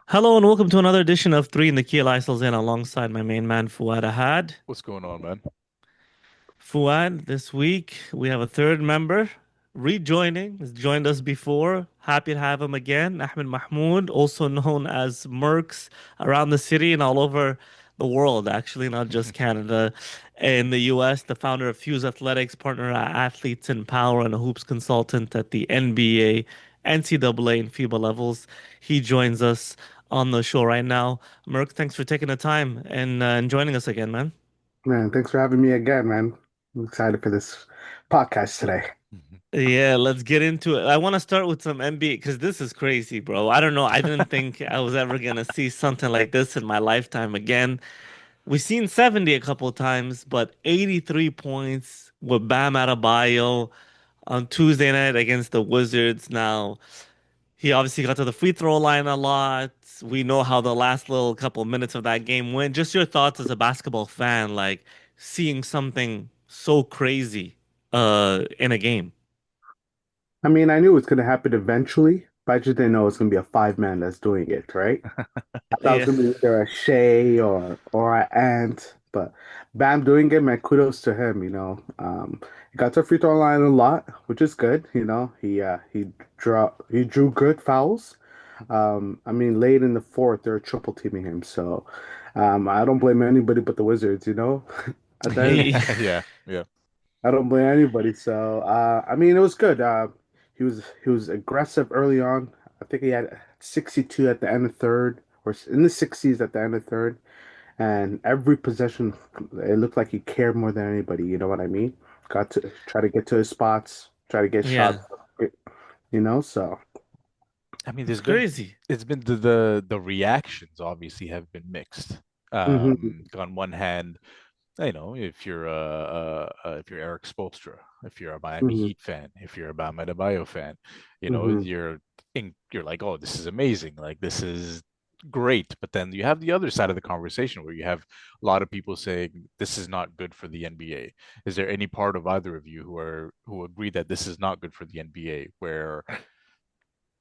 Hello and welcome to another edition of Three in the Keel Isles in alongside my main man Fuad Ahad. What's going on, man? Fuad, this week we have a third member rejoining. He's joined us before. Happy to have him again. Ahmed Mahamoud, also known as Murks, around the city and all over the world, actually, not just Canada. In the US, the founder of Fuse Athletics, partner at Athletes in Power, and a hoops consultant at the NBA, NCAA, and FIBA levels. He joins us on the show right now. Murk, thanks for taking the time and joining us again, man. Man, thanks for having me again, man. I'm excited for this podcast today. Mhm. Yeah, let's get into it. I want to start with some NBA because this is crazy, bro. I don't know. I didn't think I was ever gonna see something like this in my lifetime again. We've seen 70 a couple of times, but 83 points with Bam Adebayo on Tuesday night against the Wizards. Now, he obviously got to the free throw line a lot. We know how the last little couple of minutes of that game went. Just your thoughts as a basketball fan, like seeing something so crazy in a game. I mean, I knew it was going to happen eventually, but I just didn't know it was going to be a five man that's doing it, right? I thought it was Yeah. going to be either a Shea or an Ant, but Bam doing it, man, kudos to him, you know. He got to free throw line a lot, which is good, you know. He drew good fouls. I mean, late in the fourth, they're triple teaming him, so I don't blame anybody but the Wizards, you know. At the end, Yeah, yeah. I don't blame anybody. So, I mean, it was good. He was aggressive early on. I think he had 62 at the end of third, or in the 60s at the end of third. And every possession, it looked like he cared more than anybody. You know what I mean? Got to try to get to his spots, try to get Yeah. shots. You know, so. I mean, It's crazy. it's been the reactions obviously have been mixed. Hmm. On one hand, if you're Eric Spoelstra, if you're a Miami Hmm. Heat fan, if you're a Bam Adebayo fan, Hmm. you're like, oh, this is amazing, like this is great. But then you have the other side of the conversation where you have a lot of people saying this is not good for the NBA. Is there any part of either of you who agree that this is not good for the NBA? Where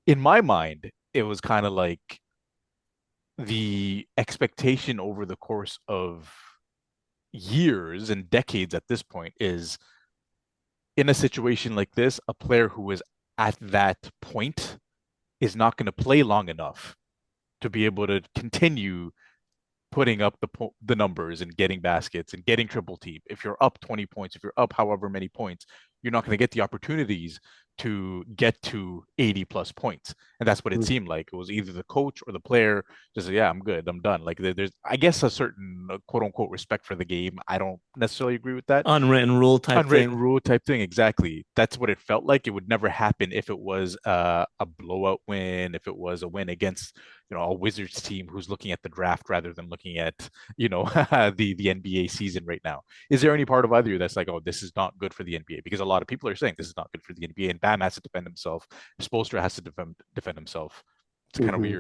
in my mind, it was kind of like the expectation over the course of years and decades at this point is in a situation like this, a player who is at that point is not going to play long enough to be able to continue putting up the numbers and getting baskets and getting triple team. If you're up 20 points, if you're up however many points, you're not going to get the opportunities to get to 80 plus points. And that's what it seemed like. It was either the coach or the player just yeah, I'm good, I'm done. Like there's I guess a certain quote unquote respect for the game. I don't necessarily agree with that. Unwritten rule type Unwritten thing. rule type thing, exactly. That's what it felt like. It would never happen if it was a blowout win, if it was a win against, a Wizards team who's looking at the draft rather than looking at, the NBA season right now. Is there any part of either of you that's like, oh, this is not good for the NBA? Because a lot of people are saying this is not good for the NBA, and Bam has to defend himself. Spoelstra has to defend himself. It's a kind of hmm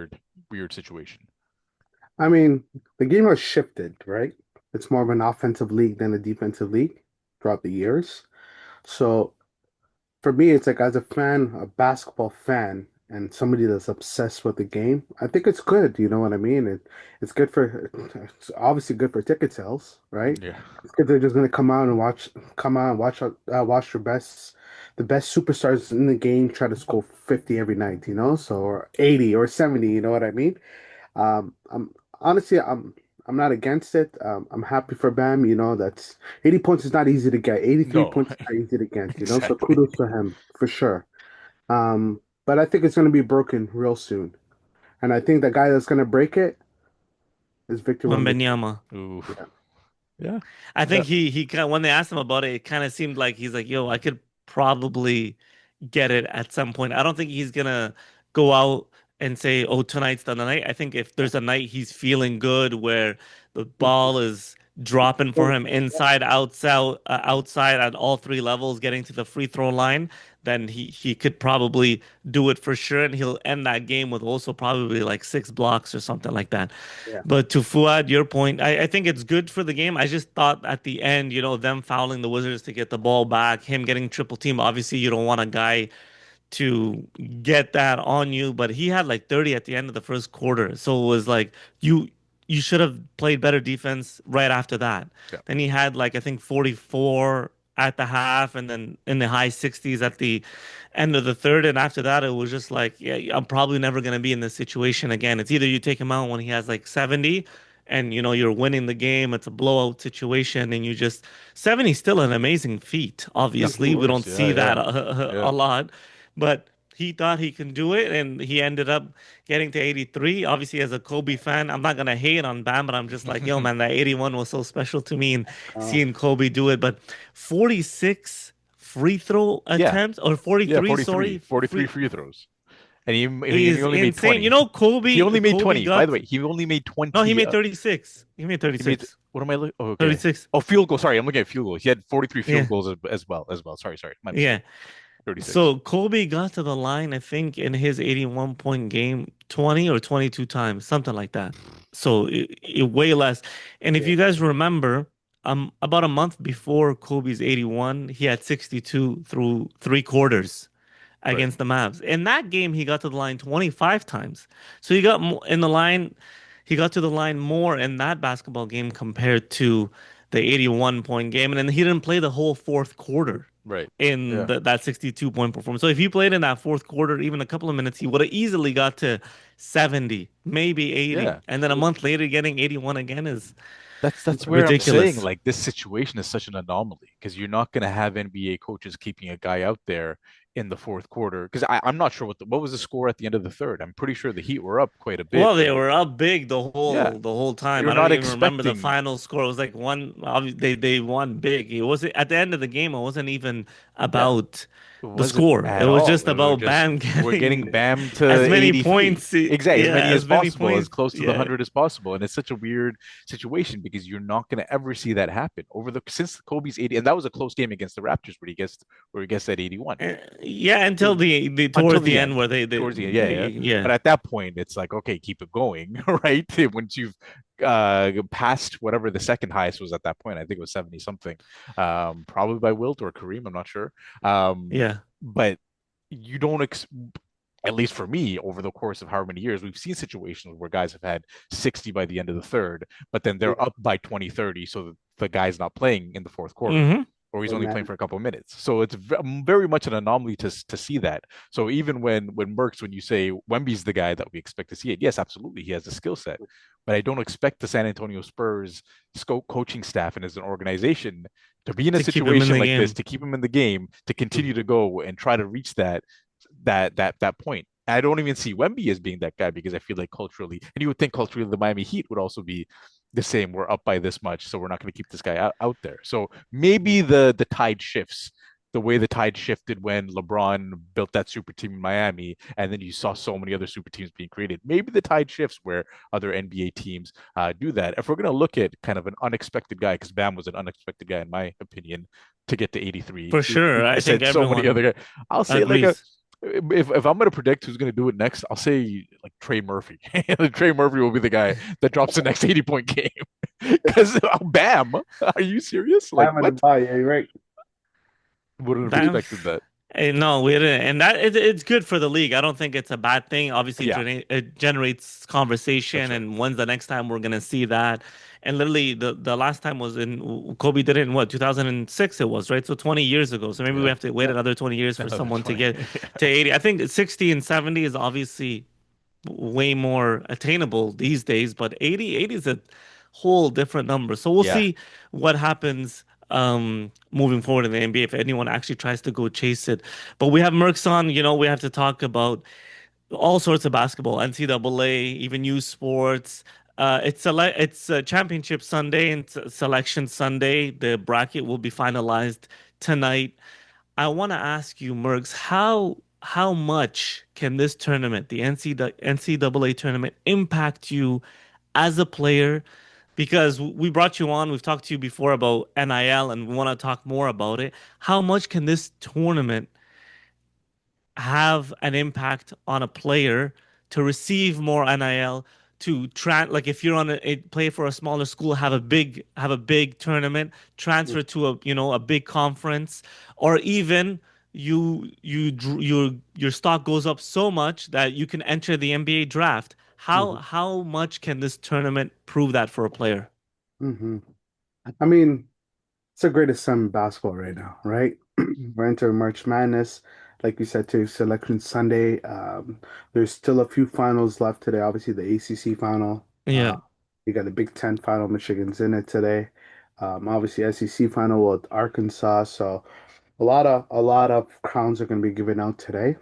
weird situation. I mean, the game has shifted, right? It's more of an offensive league than a defensive league throughout the years. So for me, it's like as a fan, a basketball fan, and somebody that's obsessed with the game, I think it's good. You know what I mean? It's good it's obviously good for ticket sales, right? Yeah. It's good they're just gonna come out and watch the best superstars in the game try to score 50 every night, you know, so or 80 or 70, you know what I mean? I'm honestly, I'm not against it. I'm happy for Bam. You know, that's 80 points is not easy to get. 83 No, points is not easy to get. You know, so exactly. kudos to him for sure. But I think it's going to be broken real soon, and I think the guy that's going to break it is Victor Wembanyama. Wembanyama. Oof. Yeah. Yeah. I Yeah. think he kind of, when they asked him about it, it kind of seemed like he's like, yo, I could probably get it at some point. I don't think he's gonna go out and say, oh, tonight's the night. I think if there's a night he's feeling good where the ball is dropping for him inside, outside at all three levels, getting to the free throw line, then he could probably do it for sure, and he'll end that game with also probably like six blocks or something like that. Yeah. But to Fuad, your point, I think it's good for the game. I just thought at the end, them fouling the Wizards to get the ball back, him getting triple team. Obviously, you don't want a guy to get that on you, but he had like 30 at the end of the first quarter. So it was like you you should have played better defense right after that. Yeah. Then he had like I think 44 at the half and then in the high 60s at the end of the third. And after that, it was just like, yeah, I'm probably never going to be in this situation again. It's either you take him out when he has like 70 and you're winning the game, it's a blowout situation, and you just 70 is still an amazing feat. Of Obviously, we course. don't Yeah. see that Yeah. a Yeah. lot, but he thought he can do it, and he ended up getting to 83. Obviously, as a Kobe fan, I'm not gonna hate on Bam, but I'm just like, yo, man, that 81 was so special to me, and Oh, seeing Kobe do it. But 46 free throw Yeah. attempts, or Yeah. 43, 43. sorry, 43 free free throws. And he is only made insane. 20. He Kobe, only made Kobe 20. By the got way, he only made no, he 20. made 36. He made He made 36. what am I looking? Oh, okay. 36. Oh, field goal. Sorry, I'm looking at field goals. He had 43 field Yeah, goals as well. Sorry, my yeah. mistake. 36. So Kobe got to the line, I think, in his 81 point game 20 or 22 times, something like that. So way less. And if yeah. you guys remember, about a month before Kobe's 81, he had 62 through three quarters Right. against the Mavs. In that game, he got to the line 25 times. So he got in the line, he got to the line more in that basketball game compared to the 81 point game. And then he didn't play the whole fourth quarter Right. in Yeah. that 62 point performance. So if he played in that fourth quarter, even a couple of minutes, he would have easily got to 70, maybe 80. Yeah. And then a month later, getting 81 again is That's where I'm saying ridiculous. like this situation is such an anomaly because you're not going to have NBA coaches keeping a guy out there in the fourth quarter because I'm not sure what was the score at the end of the third. I'm pretty sure the Heat were up quite a bit, Well, they right? were up big Yeah. the whole time. You're I don't not even remember the expecting final score. It was like one. They won big. It wasn't at the end of the game. It wasn't even yeah, about it the wasn't score. It at was all. just It was about just Bam we're getting getting Bam to as many 83. points. Exactly, as Yeah, many as as many possible, as points. close to the Yeah. 100 as possible. And it's such a weird situation because you're not going to ever see that happen over the since Kobe's 80. And that was a close game against the Raptors where he gets that 81. Yeah, until the Until towards the the end end, where towards the end. Yeah, yeah. yeah. But at that point, it's like, okay, keep it going, right? Once you've passed whatever the second highest was at that point, I think it was 70 something, probably by Wilt or Kareem, I'm not sure. Yeah. But you don't at least for me, over the course of however many years, we've seen situations where guys have had 60 by the end of the third, but then they're Yeah. up by 20, 30, so the guy's not playing in the fourth quarter. Hmm. Or he's And only playing then for a couple of minutes, so it's very much an anomaly to see that. So even when Murks, when you say Wemby's the guy that we expect to see it, yes, absolutely, he has the skill set, but I don't expect the San Antonio Spurs scope coaching staff and as an organization to be in a To keep him in situation the like this, game. to keep him in the game, to continue to go and try to reach that point. I don't even see Wemby as being that guy because I feel like culturally, and you would think culturally, the Miami Heat would also be the same. We're up by this much, so we're not going to keep this guy out there. So maybe the tide shifts the way the tide shifted when LeBron built that super team in Miami, and then you saw so many other super teams being created. Maybe the tide shifts where other NBA teams do that. If we're going to look at kind of an unexpected guy, because Bam was an unexpected guy in my opinion, to get to 83. For We sure. I just think said so many everyone other guys. I'll say like a agrees. if I'm gonna predict who's gonna do it next, I'll say like Trey Murphy. Trey Murphy will be the guy that drops the next 80-point game. Because Bam, are you serious? Like Bam and the what? ball, yeah, you're right. Wouldn't have Bam. expected that. No, we didn't, and it's good for the league. I don't think it's a bad thing. Obviously, Yeah, it generates conversation, that's right. and when's the next time we're gonna see that? And literally, the last time was in Kobe did it in what 2006 it was, right? So 20 years ago. So maybe we Yeah, have to wait Yeah. another 20 years for another someone to 20. get to 80. I think 60 and 70 is obviously way more attainable these days, but 80 is a whole different number. So we'll Yeah, see what happens moving forward in the NBA if anyone actually tries to go chase it. But we have Mercs on, we have to talk about all sorts of basketball, NCAA, even youth sports. It's a championship Sunday and selection Sunday. The bracket will be finalized tonight. I want to ask you, Mergs, how much can this tournament, the NCAA tournament, impact you as a player? Because we brought you on, we've talked to you before about NIL, and we want to talk more about it. How much can this tournament have an impact on a player to receive more NIL, to like if you're on play for a smaller school, have a big tournament, transfer to a big conference, or even your stock goes up so much that you can enter the NBA draft. Hmm. How much can this tournament prove that for a player? Hmm. I mean, it's the greatest time in basketball right now, right? We're entering March Madness. Like you said, too, Selection Sunday. There's still a few finals left today. Obviously, the ACC final. Yeah. You got the Big Ten final. Michigan's in it today. Obviously, SEC final with Arkansas. So a lot of crowns are going to be given out today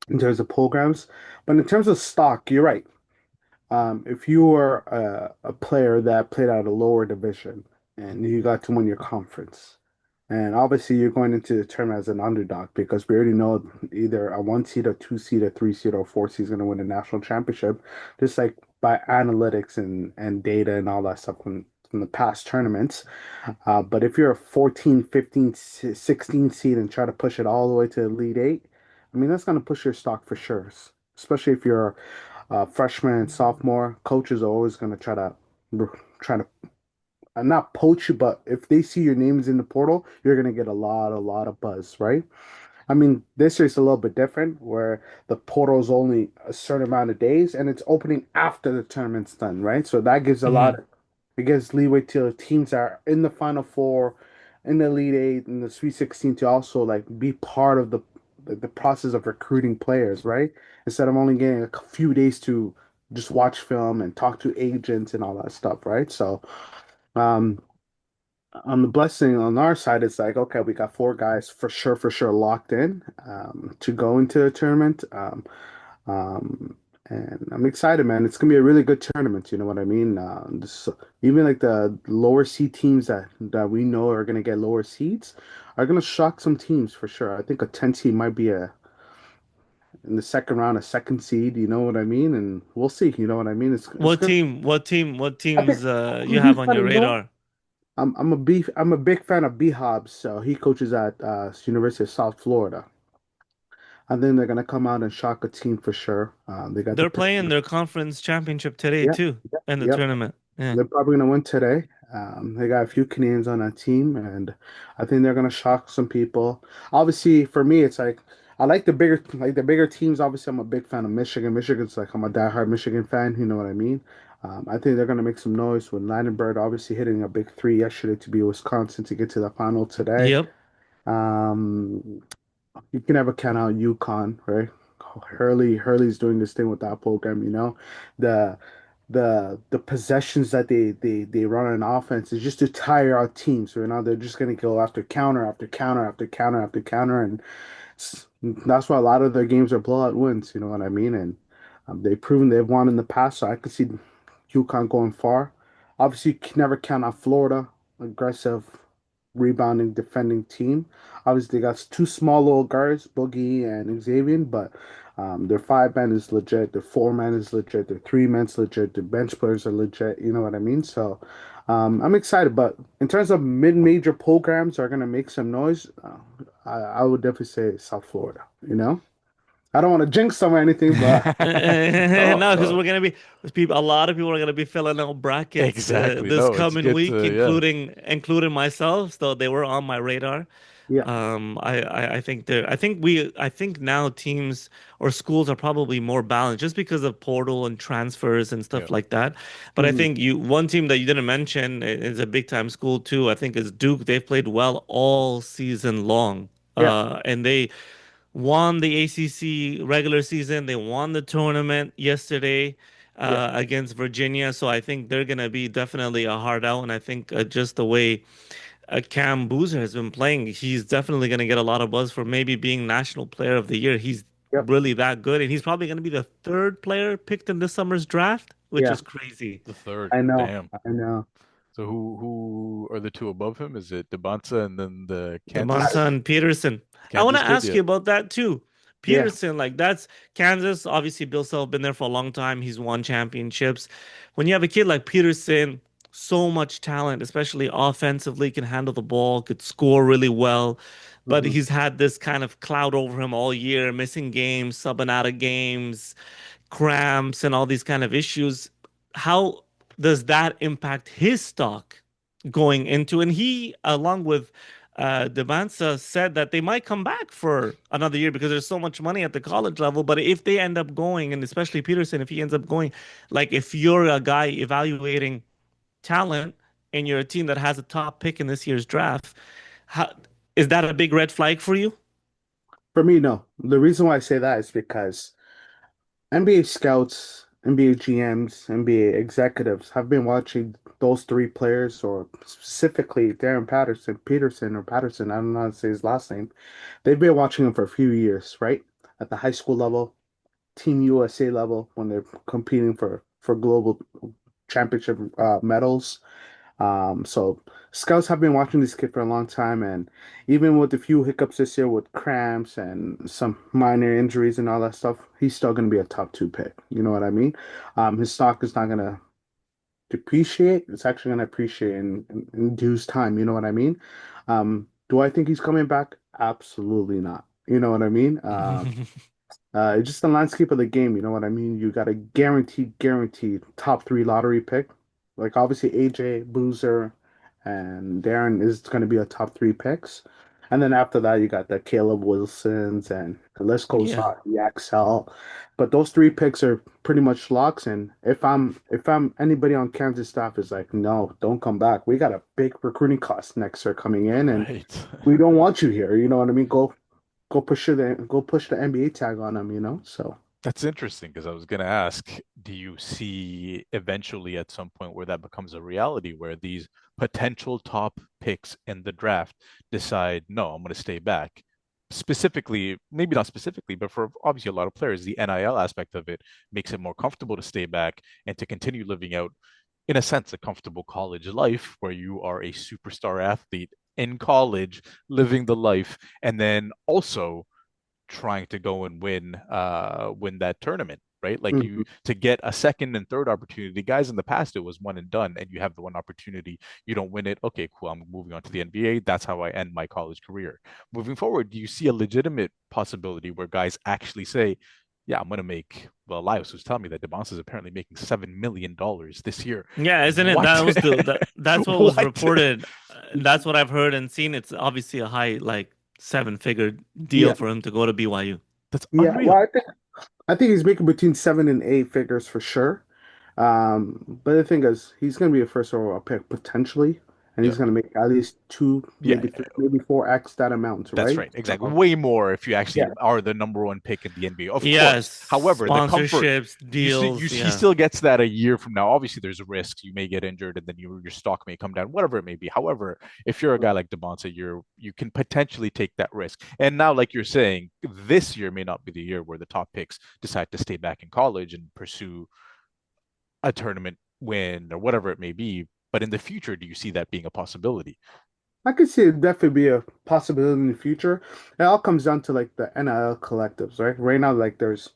in terms of programs. But in terms of stock, you're right. If you were a player that played at a lower division and you got to win your conference, and obviously you're going into the tournament as an underdog because we already know either a one seed, a two seed, a three seed, or four seed is going to win a national championship, just like by analytics and data and all that stuff from the past tournaments. But if you're a 14, 15, 16 seed and try to push it all the way to Elite Eight, I mean, that's going to push your stock for sure, especially if you're freshman and sophomore. Coaches are always going to try to not poach you, but if they see your names in the portal, you're going to get a lot of buzz, right? I mean, this year's a little bit different where the portal is only a certain amount of days and it's opening after the tournament's done, right? So that gives Hmm. it gives leeway to teams that are in the Final Four, in the Elite Eight, in the Sweet 16 to also like be part of the process of recruiting players, right? Instead of only getting a few days to just watch film and talk to agents and all that stuff, right? So, um, on the blessing on our side, it's like, okay, we got four guys for sure locked in to go into the tournament. Um, and I'm excited, man. It's gonna be a really good tournament. You know what I mean? Even like the lower seed teams that we know are gonna get lower seeds are gonna shock some teams for sure. I think a 10 seed might be a in the second round a second seed. You know what I mean? And we'll see. You know what I mean? It's What good. team? What I think teams I'm you a have huge on fan. your You know what? radar? I'm a big fan of B Hobbs. So he coaches at University of South Florida. I think they're gonna come out and shock a team for sure. They got the They're pitch. playing their conference championship today Yeah, too yep, in the yep. tournament. Yeah. They're probably gonna win today. They got a few Canadians on that team, and I think they're gonna shock some people. Obviously, for me, it's like I like the bigger teams. Obviously, I'm a big fan of Michigan. Michigan's like I'm a diehard Michigan fan. You know what I mean? I think they're gonna make some noise with Landenberg obviously hitting a big three yesterday to be Wisconsin to get to the final today. Yep. Um, you can never count out UConn, right? Hurley's doing this thing with that program, you know. The the possessions that they run on offense is just to tire out teams. So, you know, they're just gonna go after counter after counter after counter after counter, and that's why a lot of their games are blowout wins. You know what I mean? And they've proven they've won in the past, so I could see UConn going far. Obviously, you can never count on Florida, aggressive, rebounding, defending team. Obviously, they got two small little guards, Boogie and Xavier, but their five man is legit, their four man is legit, their three man's legit, their bench players are legit. You know what I mean? So I'm excited. But in terms of mid-major programs are gonna make some noise, I would definitely say South Florida. You know, I don't want to jinx them or anything, but No, because oh, we're gonna be people. A lot of people are gonna be filling out brackets Exactly. this No, it's coming good week, to yeah. including myself. So they were on my radar. yeah. I think I think now teams or schools are probably more balanced just because of portal and transfers and Yeah. stuff like that. But I Hmm. think one team that you didn't mention is a big time school too. I think is Duke. They've played well all season long. Yeah. And they won the ACC regular season. They won the tournament yesterday Yeah. against Virginia. So I think they're going to be definitely a hard out. And I think just the way Cam Boozer has been playing, he's definitely going to get a lot of buzz for maybe being National Player of the Year. He's Yep. really that good. And he's probably going to be the third player picked in this summer's draft, which Yeah. is crazy. The third. I know. Damn. I know. So who are the two above him? Is it Debanza and then the I, Devonta Kansas and Peterson. I want to Kansas kid? ask Yeah. you about that too. yeah. Peterson, like that's Kansas. Obviously, Bill Self been there for a long time. He's won championships. When you have a kid like Peterson, so much talent, especially offensively, can handle the ball, could score really well. But Hmm. he's had this kind of cloud over him all year, missing games, subbing out of games, cramps, and all these kind of issues. How does that impact his stock going into? And he, along with Demansa said that they might come back for another year because there's so much money at the college level. But if they end up going, and especially Peterson, if he ends up going, like if you're a guy evaluating talent and you're a team that has a top pick in this year's draft, how, is that a big red flag for you? For me, no. The reason why I say that is because NBA scouts, NBA GMs, NBA executives have been watching those three players, or specifically Darren Patterson, I don't know how to say his last name. They've been watching him for a few years, right? At the high school level, Team USA level, when they're competing for global championship medals. So scouts have been watching this kid for a long time, and even with a few hiccups this year with cramps and some minor injuries and all that stuff, he's still going to be a top two pick. You know what I mean? His stock is not going to depreciate. It's actually going to appreciate in due time. You know what I mean? Do I think he's coming back? Absolutely not. You know what I mean? It's just the landscape of the game, you know what I mean? You got a guaranteed top three lottery pick. Like obviously AJ, Boozer, and Darren is going to be a top three picks. And then after that, you got the Caleb Wilsons and the list goes Yeah. on, the XL. But those three picks are pretty much locks. And if I'm anybody on Kansas staff is like, no, don't come back. We got a big recruiting class next year coming in, and Right. we don't want you here. You know what I mean? Go push the NBA tag on them, you know? So That's interesting because I was going to ask, do you see eventually at some point where that becomes a reality where these potential top picks in the draft decide, no, I'm going to stay back? Specifically, maybe not specifically, but for obviously a lot of players, the NIL aspect of it makes it more comfortable to stay back and to continue living out, in a sense, a comfortable college life where you are a superstar athlete in college, living the life, and then also trying to go and win that tournament, right? Like you mhm. to get a second and third opportunity. Guys in the past it was one and done, and you have the one opportunity, you don't win it. Okay, cool. I'm moving on to the NBA. That's how I end my college career. Moving forward, do you see a legitimate possibility where guys actually say, yeah, I'm gonna make well, Elias was telling me that DeBonce is apparently making $7 million this year. Yeah, isn't it? What? That's what was What? reported. That's what I've heard and seen. It's obviously a high like seven-figure deal Yeah. for him to go to BYU. That's Yeah. Well, unreal. I think he's making between 7 and 8 figures for sure. But the thing is, he's going to be a first overall pick potentially, and Yeah. he's going to make at least two, Yeah, maybe three, maybe 4x that amount, that's right? right. Exactly. So, Way more if you actually yeah, are the number one pick in the NBA. Of course. Yes, However, the comfort sponsorships, deals, he yeah. still gets that a year from now. Obviously, there's risks. You may get injured and then your stock may come down, whatever it may be. However, if you're a guy like Devonta, you can potentially take that risk. And now, like you're saying, this year may not be the year where the top picks decide to stay back in college and pursue a tournament win or whatever it may be. But in the future, do you see that being a possibility? I could see it definitely be a possibility in the future. It all comes down to like the NIL collectives, right? Right now, like there's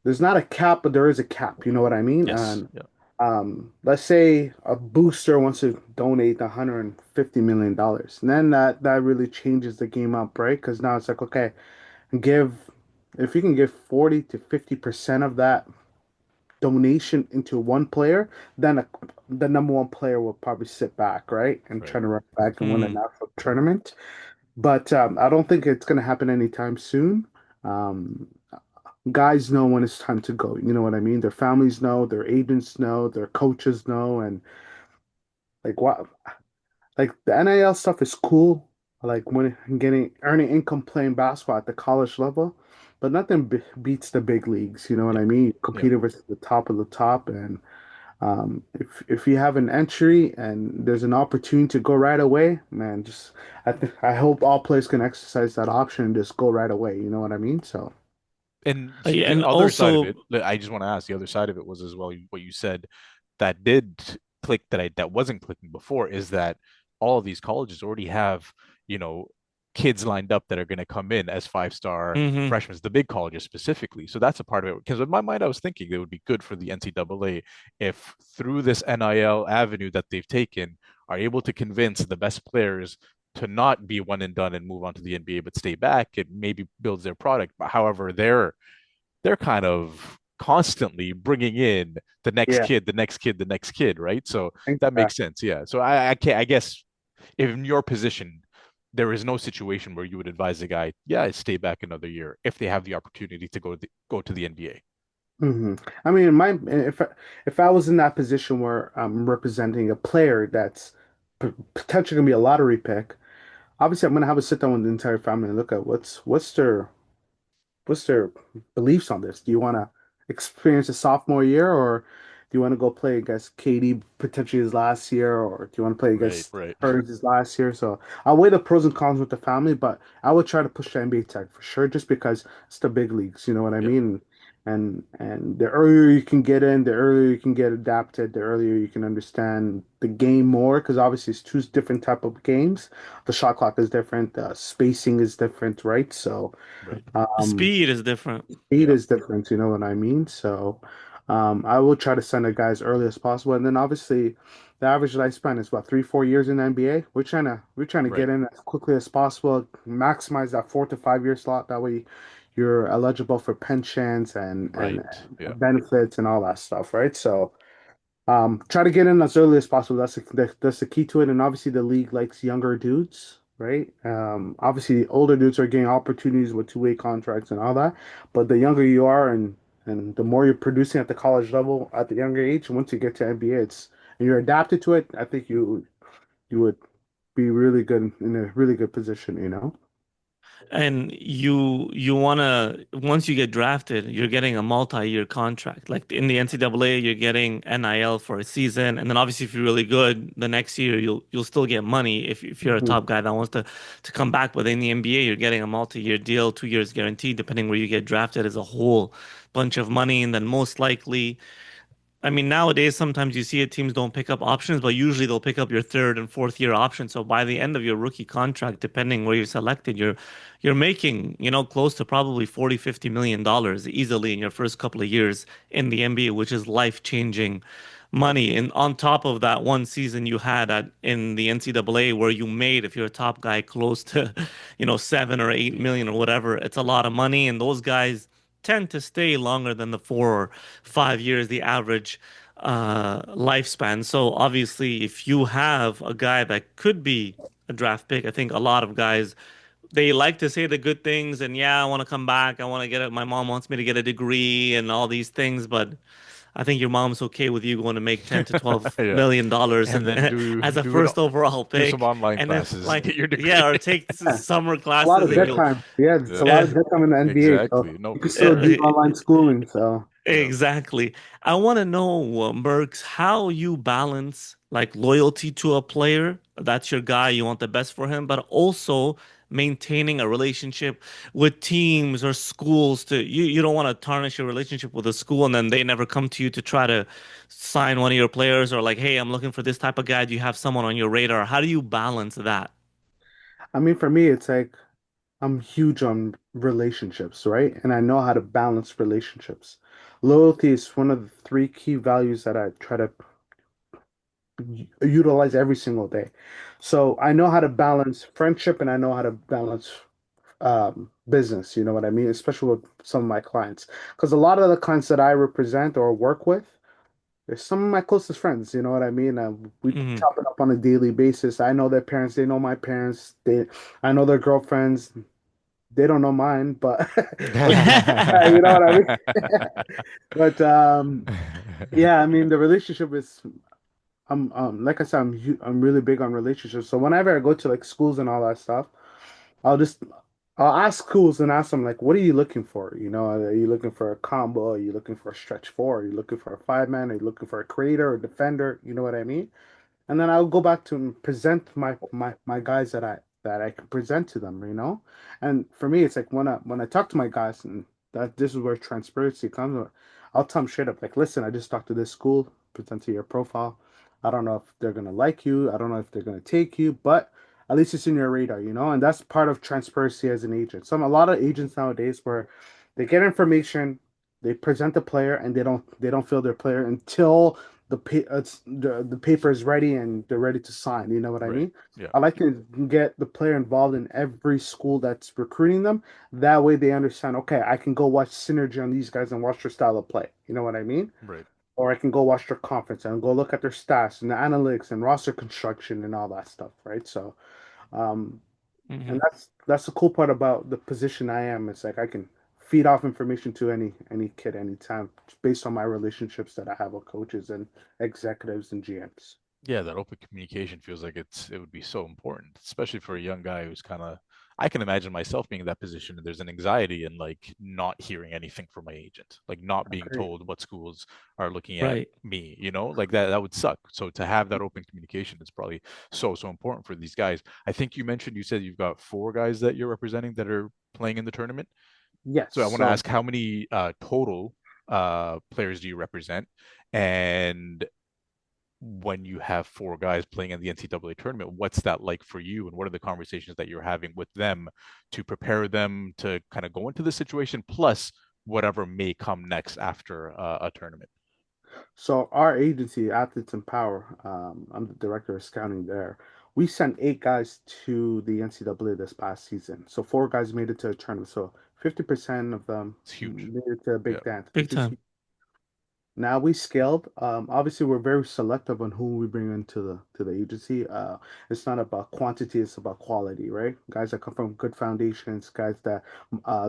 not a cap, but there is a cap. You know what I mean? Yes. And Yeah. let's say a booster wants to donate $150 million, and then that really changes the game up, right? Because now it's like, okay, give if you can give 40 to 50% of that donation into one player, then the number one player will probably sit back, right, and Right. try to run back and win a Hmm. national tournament. But I don't think it's going to happen anytime soon. Um, Guys know when it's time to go. You know what I mean? Their families know, their agents know, their coaches know, and like what, like the NIL stuff is cool. Like when getting earning income playing basketball at the college level, but nothing beats the big leagues. You know what Yeah. I mean? Yeah. Competing with the top of the top, and if you have an entry and there's an opportunity to go right away, man, just I hope all players can exercise that option and just go right away. You know what I mean? So. And Yeah, the and other side of also, it, I just want to ask the other side of it was as well what you said that did click that wasn't clicking before is that all of these colleges already have, you know, kids lined up that are going to come in as five-star hmm freshmen, the big colleges specifically. So that's a part of it. Because in my mind, I was thinking it would be good for the NCAA if through this NIL avenue that they've taken are able to convince the best players to not be one and done and move on to the NBA, but stay back. It maybe builds their product. But however, they're kind of constantly bringing in the next Yeah, kid, the next kid, the next kid, right? So that makes exactly. sense. Yeah. So I can't. I guess if in your position, there is no situation where you would advise a guy, yeah, stay back another year if they have the opportunity to go to the NBA. I mean, if I was in that position where I'm representing a player that's potentially gonna be a lottery pick, obviously I'm gonna have a sit down with the entire family and look at what's their beliefs on this? Do you want to experience a sophomore year, or do you want to go play against KD potentially his last year, or do you want to play Right, against right. Curry his last year? So I'll weigh the pros and cons with the family, but I would try to push the NBA tag for sure, just because it's the big leagues. You know what I Yep, mean? And the earlier you can get in, the earlier you can get adapted, the earlier you can understand the game more, because obviously it's two different type of games. The shot clock is different, the spacing is different, right? So. right. The Um, speed is different. Speed Yep, is different, you know what I mean? So, I will try to send a guy as early as possible. And then obviously the average lifespan is what, 3, 4 years in the NBA. We're trying to right, get in as quickly as possible, maximize that 4 to 5 year slot. That way you're eligible for pensions right. Yeah, and benefits and all that stuff, right? So try to get in as early as possible. That's the key to it. And obviously, the league likes younger dudes, right? Obviously, older dudes are getting opportunities with two-way contracts and all that. But the younger you are, and the more you're producing at the college level at the younger age, once you get to NBA, and you're adapted to it. I think you would be really good in a really good position, you know. And you wanna once you get drafted, you're getting a multi-year contract. Like in the NCAA, you're getting NIL for a season, and then obviously if you're really good, the next year you'll still get money if you're a Mhm. top guy that wants to come back. But in the NBA, you're getting a multi-year deal, 2 years guaranteed, depending where you get drafted, is a whole bunch of money, and then most likely. I mean, nowadays, sometimes you see it, teams don't pick up options, but usually they'll pick up your third and fourth year option. So by the end of your rookie contract, depending where you're selected, you're making, close to probably 40, $50 million easily in your first couple of years in the NBA, which is life-changing money. And on top of that one season you had in the NCAA where you made, if you're a top guy, close to, 7 or 8 million or whatever, it's a lot of money. And those guys tend to stay longer than the 4 or 5 years, the average lifespan. So obviously, if you have a guy that could be a draft pick, I think a lot of guys they like to say the good things and yeah, I want to come back. I want to get it. My mom wants me to get a degree and all these things, but I think your mom's okay with you going to make 10 to 12 Yeah. million dollars And and then do as a do it first overall do some pick, online and then classes, like get your degree. yeah, or take Yeah. summer A lot classes of and dead Yeah, you'll time. Yeah, it's a yeah, lot uh, of dead time in the NBA, so exactly. No, you can for still sure. do uh, online schooling. So. Yeah. exactly. I want to know, Murks, how you balance like loyalty to a player. That's your guy. You want the best for him, but also maintaining a relationship with teams or schools you don't want to tarnish your relationship with a school and then they never come to you to try to sign one of your players or like, hey, I'm looking for this type of guy. Do you have someone on your radar? How do you balance that? I mean, for me, it's like I'm huge on relationships, right? And I know how to balance relationships. Loyalty is one of the three key values that I try to utilize every single day. So I know how to balance friendship and I know how to balance business, you know what I mean? Especially with some of my clients. Because a lot of the clients that I represent or work with, they're some of my closest friends, you know what I mean? We Hmm. chop it up on a daily basis. I know their parents, they know my parents, I know their girlfriends. They don't know mine, but you know what I mean. But yeah, I mean the relationship is. I'm like I said, I'm really big on relationships. So whenever I go to like schools and all that stuff, I'll just I'll ask schools and ask them like, what are you looking for? You know, are you looking for a combo? Are you looking for a stretch four? Are you looking for a five man? Are you looking for a creator or defender? You know what I mean? And then I'll go back to and present my guys that I can present to them, you know. And for me, it's like when I talk to my guys, and that this is where transparency comes. I'll tell them straight up, like, listen, I just talked to this school, present to your profile. I don't know if they're gonna like you. I don't know if they're gonna take you, but at least it's in your radar, you know. And that's part of transparency as an agent. A lot of agents nowadays where they get information, they present the player, and they don't feel their player until the paper is ready and they're ready to sign. You know what I Right. mean? Yeah. I like to get the player involved in every school that's recruiting them. That way they understand, okay, I can go watch synergy on these guys and watch their style of play. You know what I mean? Right. Or I can go watch their conference and go look at their stats and the analytics and roster construction and all that stuff, right? So, um, Hmm. And that's the cool part about the position I am. It's like I can feed off information to any kid anytime based on my relationships that I have with coaches and executives and GMs. Yeah, that open communication feels like it would be so important, especially for a young guy who's kind of I can imagine myself being in that position and there's an anxiety and like not hearing anything from my agent, like not being Agree. told what schools are looking at Right. me, like that would suck. So to have that open communication is probably so important for these guys. I think you said you've got four guys that you're representing that are playing in the tournament. Yes. So I want to So ask how many total players do you represent? And when you have four guys playing in the NCAA tournament, what's that like for you? And what are the conversations that you're having with them to prepare them to kind of go into the situation, plus whatever may come next after a tournament? So our agency, Athletes in Power, I'm the director of scouting there. We sent 8 guys to the NCAA this past season. So 4 guys made it to a tournament. So 50% of them It's huge. made it to a Yeah. big dance, Big which is time. huge. Now we scaled. Obviously, we're very selective on who we bring into the agency. It's not about quantity; it's about quality, right? Guys that come from good foundations, guys that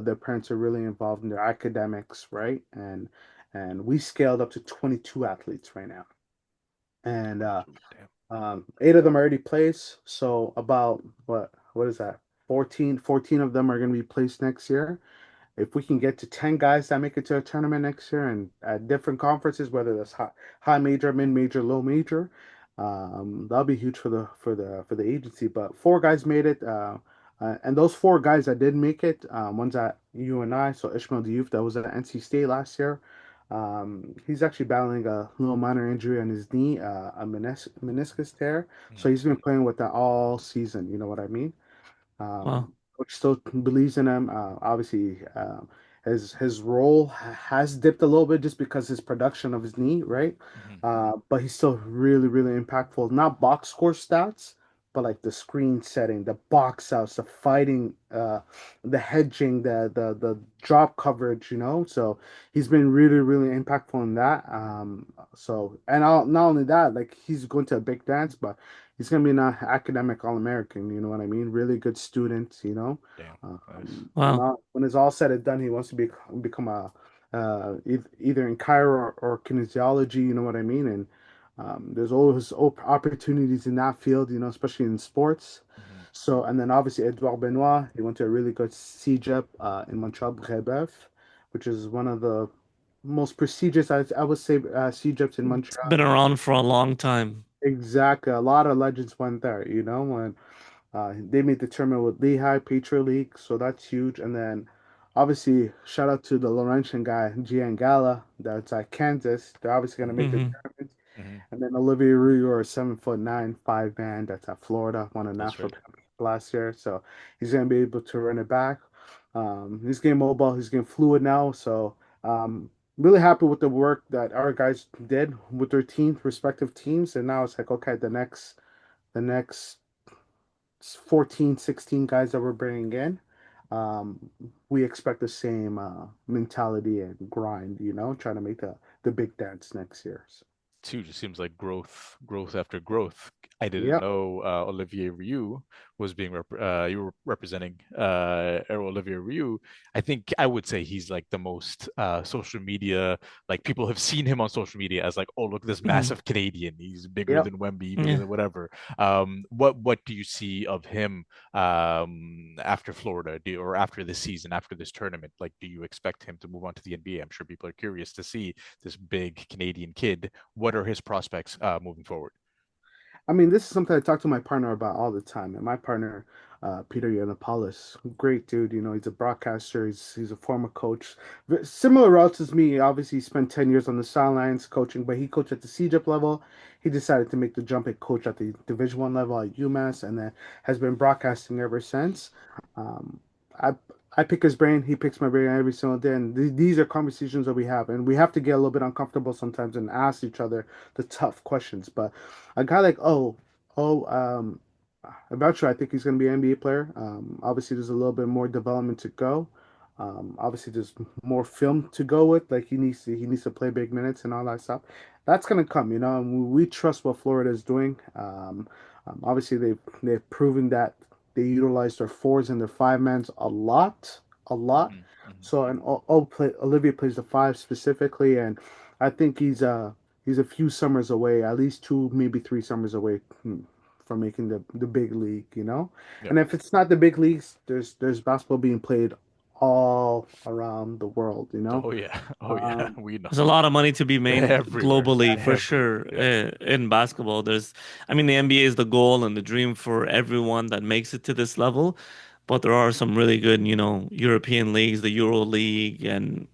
their parents are really involved in their academics, right? And we scaled up to 22 athletes right now, and 22. Damn. 8 of them already placed. So about what is that? 14 of them are going to be placed next year. If we can get to 10 guys that make it to a tournament next year and at different conferences, whether that's high major, mid major, low major, that'll be huge for the agency. But 4 guys made it, and those 4 guys that did make it, one's at UNI, so Ishmael Diouf that was at NC State last year. He's actually battling a little minor injury on his knee, a meniscus tear. So Mhm. he's been playing with that all season. You know what I mean? Wow. Coach still believes in him. Obviously, his role has dipped a little bit just because his production of his knee, right? Mhm. But he's still really, really impactful. Not box score stats, but like the screen setting, the box outs, the fighting, the hedging, the drop coverage. So he's been really, really impactful in that. So and not only that, like he's going to a big dance, but he's gonna be an academic All-American. You know what I mean? Really good student. Damn. Nice. When it's all said and done, he wants to become a either in chiro or kinesiology. You know what I mean? And there's always opportunities in that field. Especially in sports. Mhm. So and then obviously Edouard Benoit, he went to a really good CEGEP in Montreal, Brébeuf, which is one of the most prestigious, I would say, CEGEPs in It's Montreal. been around for a long time. Exactly. A lot of legends went there, and they made the tournament with Lehigh, Patriot League, so that's huge. And then obviously shout out to the Laurentian guy, Gian Gala, that's at Kansas. They're obviously gonna make the Hmm. tournament. Mhm. And then Olivier Rue, a 7'9", 5 man, that's at Florida, won a That's national right. championship last year. So he's gonna be able to run it back. He's getting mobile, he's getting fluid now. So really happy with the work that our guys did with their respective teams. And now it's like, okay, the next 14, 16 guys that we're bringing in, um, we expect the same mentality and grind, trying to make the big dance next year. So, Too just seems like growth after growth. I didn't yeah. know Olivier Rioux was being you were representing Olivier Rioux. I think I would say he's like the most social media, like people have seen him on social media as like, oh, look, this Hmm. massive Canadian. He's bigger Yep. than Wemby, bigger Yeah. than whatever. What do you see of him after Florida, or after this season, after this tournament? Like, do you expect him to move on to the NBA? I'm sure people are curious to see this big Canadian kid. What are his prospects moving forward? I mean, this is something I talk to my partner about all the time. And my partner, Peter Yiannopoulos, great dude. He's a broadcaster. He's a former coach. Similar routes as me. Obviously, he spent 10 years on the sidelines coaching, but he coached at the CJEP level. He decided to make the jump and coach at the Division One level at UMass, and then has been broadcasting ever since. Um, I I pick his brain. He picks my brain every single day, and these are conversations that we have, and we have to get a little bit uncomfortable sometimes and ask each other the tough questions. But a guy like about you, I think he's going to be an NBA player. Obviously, there's a little bit more development to go. Obviously, there's more film to go with. Like he needs to play big minutes and all that stuff. That's going to come, and we trust what Florida is doing. Obviously, they've proven that. they utilize their fours and their five mans a lot. Hmm. Hmm. So and Olivia plays the five specifically, and I think he's a few summers away, at least two, maybe three summers away from making the big league, you know. Yeah. And if it's not the big leagues, there's basketball being played all around the world, you know. Oh yeah. Oh yeah. Um, We know. There's a lot of money to be made Everywhere. globally for Everywhere. sure Yeah. in basketball. I mean, the NBA is the goal and the dream for everyone that makes it to this level. But there are some really good, European leagues, the Euro League, and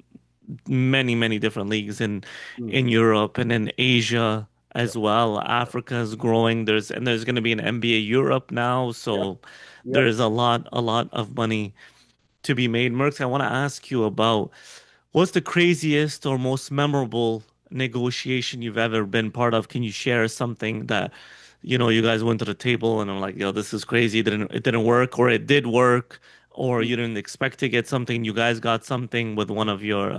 many, many different leagues in mhm. Europe and in Asia Yep. as well. Africa is growing. There's going to be an NBA Europe now, Yep, so yep. there's a lot of money to be made. Merks, I want to ask you about what's the craziest or most memorable negotiation you've ever been part of? Can you share something that, you guys went to the table and I'm like, yo, this is crazy. It didn't work, or it did work, or you didn't expect to get something. You guys got something with one of your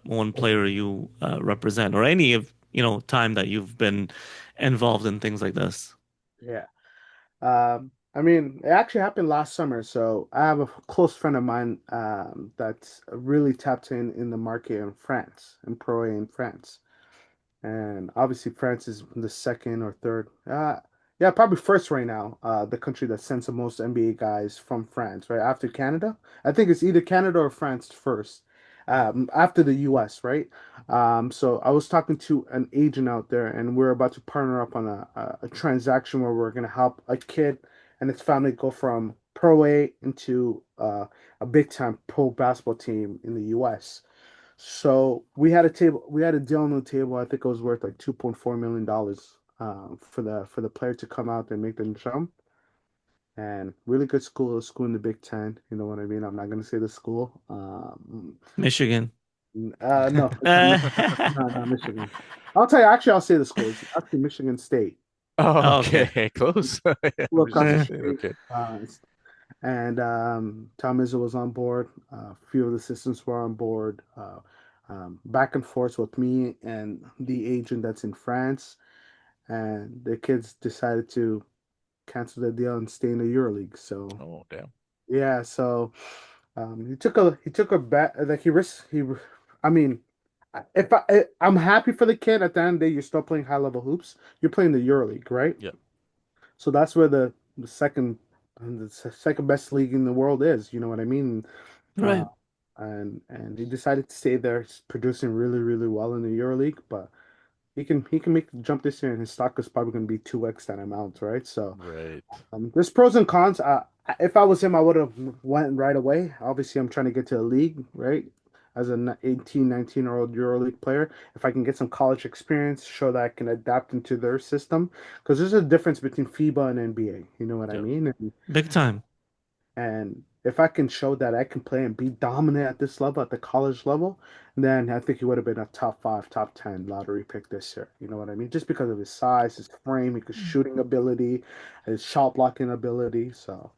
one player you represent, or any of, time that you've been involved in things like this. Yeah. I mean, it actually happened last summer. So I have a close friend of mine that's really tapped in the market in France, in Pro A in France. And obviously France is the second or third. Yeah, probably first right now. The country that sends the most NBA guys from France, right after Canada. I think it's either Canada or France first, after the U.S. Right. So I was talking to an agent out there, and we're about to partner up on a transaction where we're gonna help a kid and his family go from Pro A into a big time pro basketball team in the U.S. So we had a deal on the table. I think it was worth like $2.4 million for the player to come out and make the jump. And really good school, a school in the Big Ten. You know what I mean? I'm not gonna say the school. Michigan. No, it's not Michigan. I'll tell you. Actually, I'll say the school. It's actually Michigan State. Oh, Okay. okay. Close. Yeah, School across the Michigan Eh, State. street. Okay. And Tom Izzo was on board. A few of the assistants were on board. Back and forth with me and the agent that's in France. And the kids decided to cancel the deal and stay in the EuroLeague. So Oh, damn. yeah, so he took a bet like he risked he. I mean, I'm happy for the kid. At the end of the day, you're still playing high level hoops. You're playing the EuroLeague, right? Yep. So that's where the second best league in the world is. You know what I mean? Uh, right. and he decided to stay there, producing really really well in the EuroLeague. But he can make the jump this year, and his stock is probably going to be 2x that amount, right? So Right. there's pros and cons. If I was him, I would have went right away. Obviously, I'm trying to get to a league, right? As an 18, 19-year-old EuroLeague player, if I can get some college experience, show that I can adapt into their system, because there's a difference between FIBA and NBA. You know what I Yep. mean? Big time. And if I can show that I can play and be dominant at this level, at the college level, then I think he would have been a top five, top 10 lottery pick this year. You know what I mean? Just because of his size, his frame, his shooting ability, his shot blocking ability. So,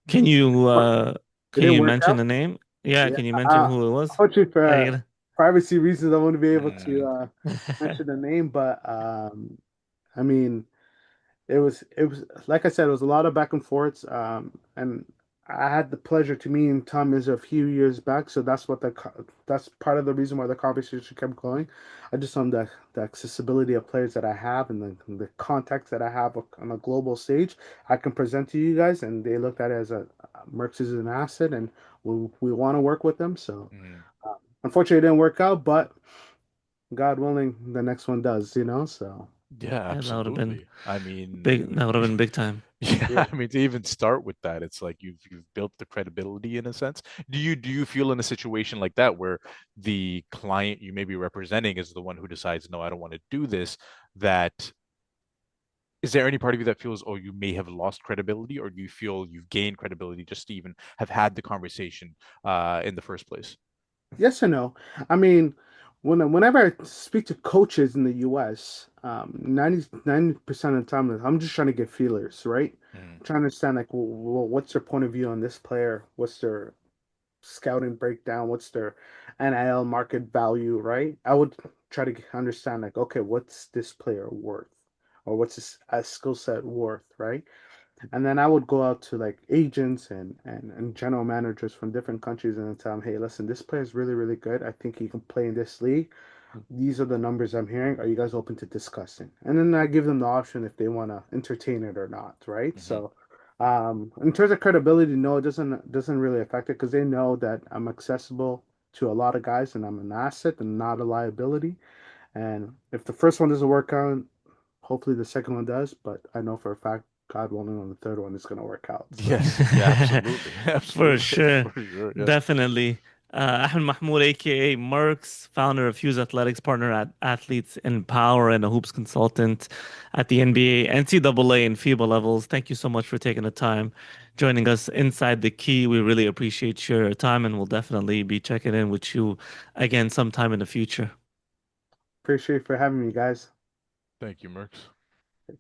Can you but uh it can didn't you work mention out. the name? Yeah, Yeah. can you mention who it was? Unfortunately, for I privacy reasons, I wouldn't be able to get mention the name, but I mean, it was like I said, it was a lot of back and forths. And I had the pleasure to meet Tom is a few years back, so that's part of the reason why the conversation kept going. I just on the accessibility of players that I have and the contacts that I have on a global stage, I can present to you guys, and they looked at it as a Mercs is an asset, and we want to work with them. So Mm. unfortunately, it didn't work out, but God willing, the next one does. So Yeah, yeah, that would have been absolutely. I big. mean, That would have been big time. yeah, yeah. I mean to even start with that, it's like you've built the credibility in a sense. Do you feel in a situation like that where the client you may be representing is the one who decides, no, I don't want to do this, that is there any part of you that feels, oh, you may have lost credibility, or do you feel you've gained credibility just to even have had the conversation in the first place? Yes and no. I mean, whenever I speak to coaches in the US, 90% of the time, I'm just trying to get feelers, right? Mm. Trying to understand like what's their point of view on this player, what's their scouting breakdown, what's their NIL market value, right? I would try to understand like, okay, what's this player worth, or what's his skill set worth, right? And then I would go out to like agents and general managers from different countries and tell them, hey, listen, this player is really, really good. I think he can play in this league. These are the numbers I'm hearing. Are you guys open to discussing? And then I give them the option if they want to entertain it or not, right? Hmm. So, in terms of credibility, no, it doesn't really affect it because they know that I'm accessible to a lot of guys and I'm an asset and not a liability. And if the first one doesn't work out, hopefully the second one does. But I know for a fact, God willing, on the third one is going to work out. So. Yes, yeah, absolutely, For absolutely, sure. for sure. Yeah. Definitely. Ahmed Mahmoud, aka Murks, founder of Fuse Athletics, partner at Athletes in Power, and a hoops consultant at the NBA, NCAA, and FIBA levels. Thank you so much for taking the time joining us inside the key. We really appreciate your time, and we'll definitely be checking in with you again sometime in the future. Appreciate you for having me, guys. Thank you, Murks.